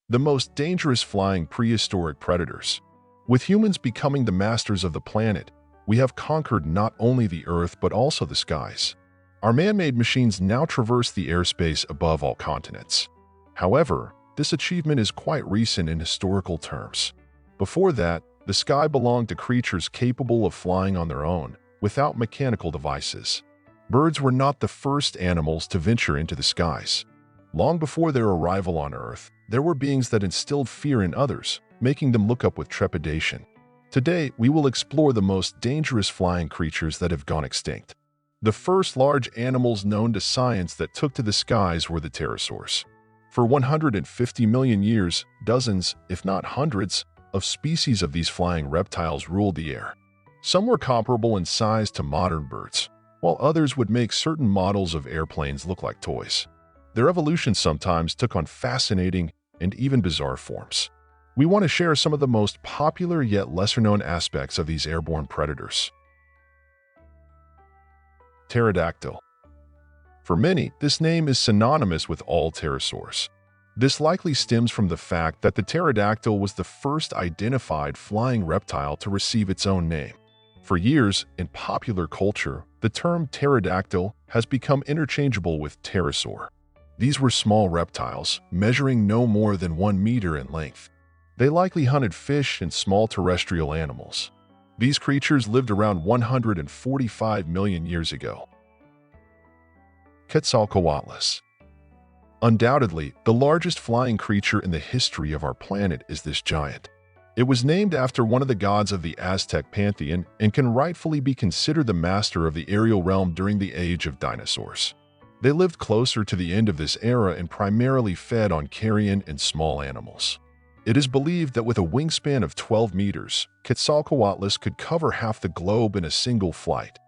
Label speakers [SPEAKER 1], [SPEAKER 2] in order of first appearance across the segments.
[SPEAKER 1] the most dangerous flying prehistoric predators. With humans becoming the masters of the planet, we have conquered not only the Earth but also the skies. Our man-made machines now traverse the airspace above all continents. However, this achievement is quite recent in historical terms. Before that, the sky belonged to creatures capable of flying on their own, without mechanical devices. Birds were not the first animals to venture into the skies. Long before their arrival on Earth, there were beings that instilled fear in others, making them look up with trepidation. Today, we will explore the most dangerous flying creatures that have gone extinct. The first large animals known to science that took to the skies were the pterosaurs. For 150 million years, dozens, if not hundreds, of species of these flying reptiles ruled the air. Some were comparable in size to modern birds, while others would make certain models of airplanes look like toys. Their evolution sometimes took on fascinating and even bizarre forms. We want to share some of the most popular yet lesser-known aspects of these airborne predators. Pterodactyl. For many, this name is synonymous with all pterosaurs. This likely stems from the fact that the pterodactyl was the first identified flying reptile to receive its own name. For years, in popular culture, the term pterodactyl has become interchangeable with pterosaur. These were small reptiles, measuring no more than 1 meter in length. They likely hunted fish and small terrestrial animals. These creatures lived around 145 million years ago. Quetzalcoatlus. Undoubtedly, the largest flying creature in the history of our planet is this giant. It was named after one of the gods of the Aztec pantheon and can rightfully be considered the master of the aerial realm during the Age of Dinosaurs. They lived closer to the end of this era and primarily fed on carrion and small animals. It is believed that with a wingspan of 12 meters, Quetzalcoatlus could cover half the globe in a single flight.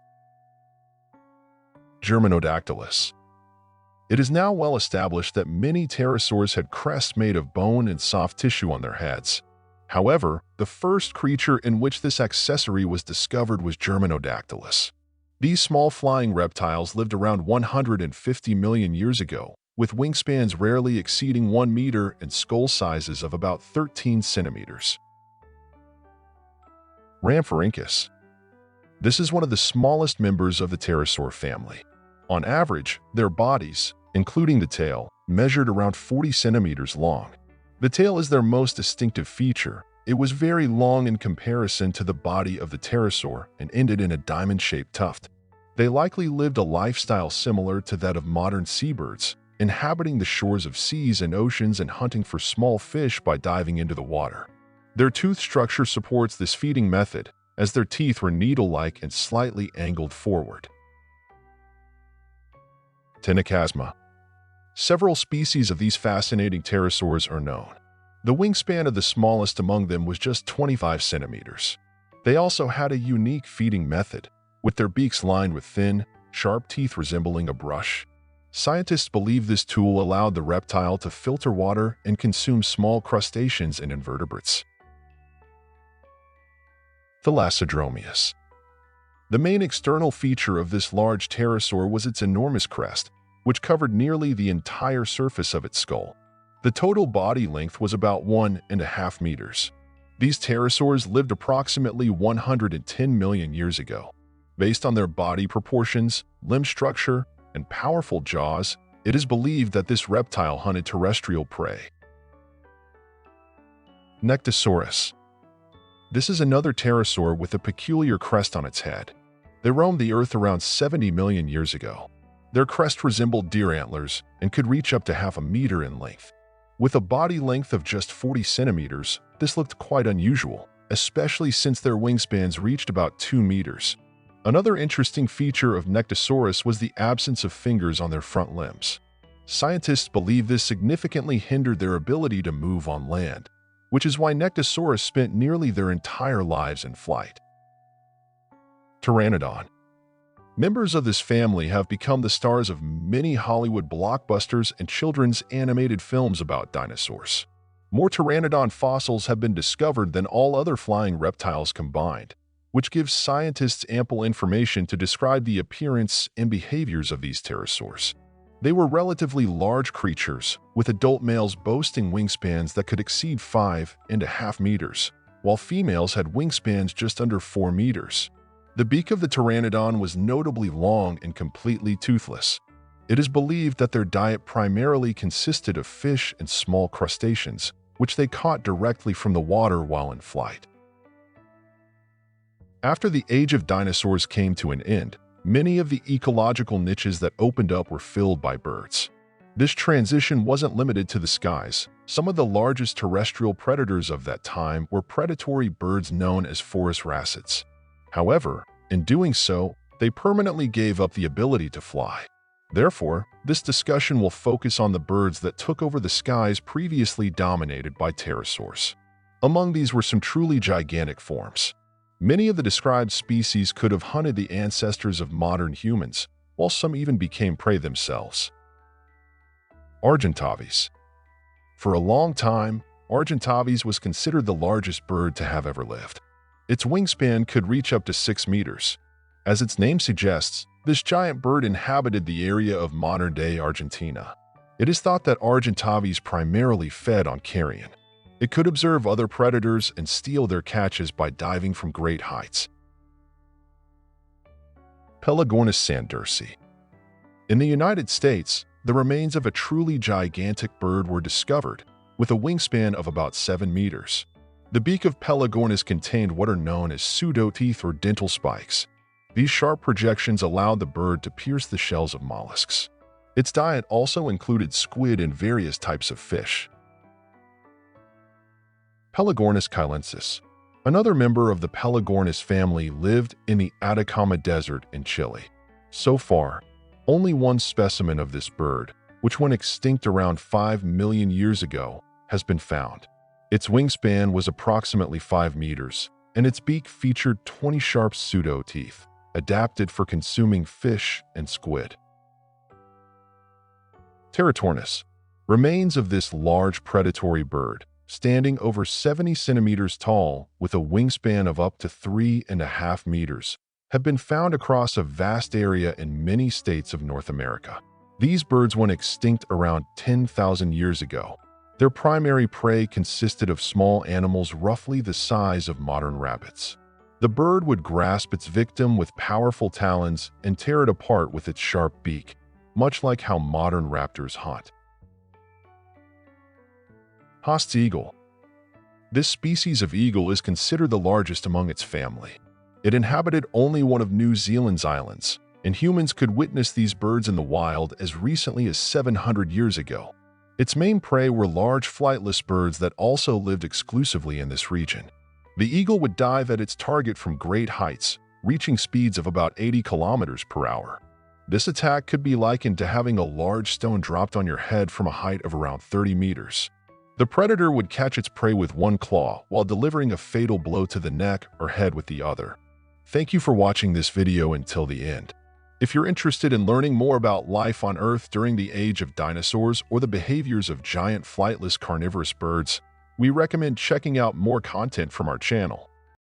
[SPEAKER 1] Germanodactylus. It is now well established that many pterosaurs had crests made of bone and soft tissue on their heads. However, the first creature in which this accessory was discovered was Germanodactylus. These small flying reptiles lived around 150 million years ago, with wingspans rarely exceeding 1 meter and skull sizes of about 13 centimeters. Rhamphorhynchus. This is one of the smallest members of the pterosaur family. On average, their bodies, including the tail, measured around 40 centimeters long. The tail is their most distinctive feature. It was very long in comparison to the body of the pterosaur and ended in a diamond-shaped tuft. They likely lived a lifestyle similar to that of modern seabirds, inhabiting the shores of seas and oceans and hunting for small fish by diving into the water. Their tooth structure supports this feeding method, as their teeth were needle-like and slightly angled forward. Ptenicasma. Several species of these fascinating pterosaurs are known. The wingspan of the smallest among them was just 25 centimeters. They also had a unique feeding method, with their beaks lined with thin, sharp teeth resembling a brush. Scientists believe this tool allowed the reptile to filter water and consume small crustaceans and invertebrates. Thalassodromeus. The main external feature of this large pterosaur was its enormous crest, which covered nearly the entire surface of its skull. The total body length was about 1.5 meters. These pterosaurs lived approximately 110 million years ago. Based on their body proportions, limb structure, and powerful jaws, it is believed that this reptile hunted terrestrial prey. Nectosaurus. This is another pterosaur with a peculiar crest on its head. They roamed the Earth around 70 million years ago. Their crest resembled deer antlers and could reach up to half a meter in length. With a body length of just 40 centimeters, this looked quite unusual, especially since their wingspans reached about 2 meters. Another interesting feature of Nectosaurus was the absence of fingers on their front limbs. Scientists believe this significantly hindered their ability to move on land, which is why Nectosaurus spent nearly their entire lives in flight. Pteranodon. Members of this family have become the stars of many Hollywood blockbusters and children's animated films about dinosaurs. More pteranodon fossils have been discovered than all other flying reptiles combined, which gives scientists ample information to describe the appearance and behaviors of these pterosaurs. They were relatively large creatures, with adult males boasting wingspans that could exceed 5.5 meters, while females had wingspans just under 4 meters. The beak of the pteranodon was notably long and completely toothless. It is believed that their diet primarily consisted of fish and small crustaceans, which they caught directly from the water while in flight. After the Age of Dinosaurs came to an end, many of the ecological niches that opened up were filled by birds. This transition wasn't limited to the skies. Some of the largest terrestrial predators of that time were predatory birds known as forest racets. However, in doing so, they permanently gave up the ability to fly. Therefore, this discussion will focus on the birds that took over the skies previously dominated by pterosaurs. Among these were some truly gigantic forms. Many of the described species could have hunted the ancestors of modern humans, while some even became prey themselves. Argentavis. For a long time, Argentavis was considered the largest bird to have ever lived. Its wingspan could reach up to 6 meters. As its name suggests, this giant bird inhabited the area of modern-day Argentina. It is thought that Argentavis primarily fed on carrion. It could observe other predators and steal their catches by diving from great heights. Pelagornis sandersi. In the United States, the remains of a truly gigantic bird were discovered, with a wingspan of about 7 meters. The beak of Pelagornis contained what are known as pseudoteeth or dental spikes. These sharp projections allowed the bird to pierce the shells of mollusks. Its diet also included squid and various types of fish. Pelagornis chilensis. Another member of the Pelagornis family lived in the Atacama Desert in Chile. So far, only one specimen of this bird, which went extinct around 5 million years ago, has been found. Its wingspan was approximately 5 meters, and its beak featured 20 sharp pseudo-teeth, adapted for consuming fish and squid. Pterotornis. Remains of this large predatory bird, standing over 70 centimeters tall with a wingspan of up to 3.5 meters, have been found across a vast area in many states of North America. These birds went extinct around 10,000 years ago. Their primary prey consisted of small animals roughly the size of modern rabbits. The bird would grasp its victim with powerful talons and tear it apart with its sharp beak, much like how modern raptors hunt. Haast's eagle. This species of eagle is considered the largest among its family. It inhabited only one of New Zealand's islands, and humans could witness these birds in the wild as recently as 700 years ago. Its main prey were large flightless birds that also lived exclusively in this region. The eagle would dive at its target from great heights, reaching speeds of about 80 kilometers per hour. This attack could be likened to having a large stone dropped on your head from a height of around 30 meters. The predator would catch its prey with one claw while delivering a fatal blow to the neck or head with the other. Thank you for watching this video until the end. If you're interested in learning more about life on Earth during the Age of Dinosaurs or the behaviors of giant flightless carnivorous birds, we recommend checking out more content from our channel.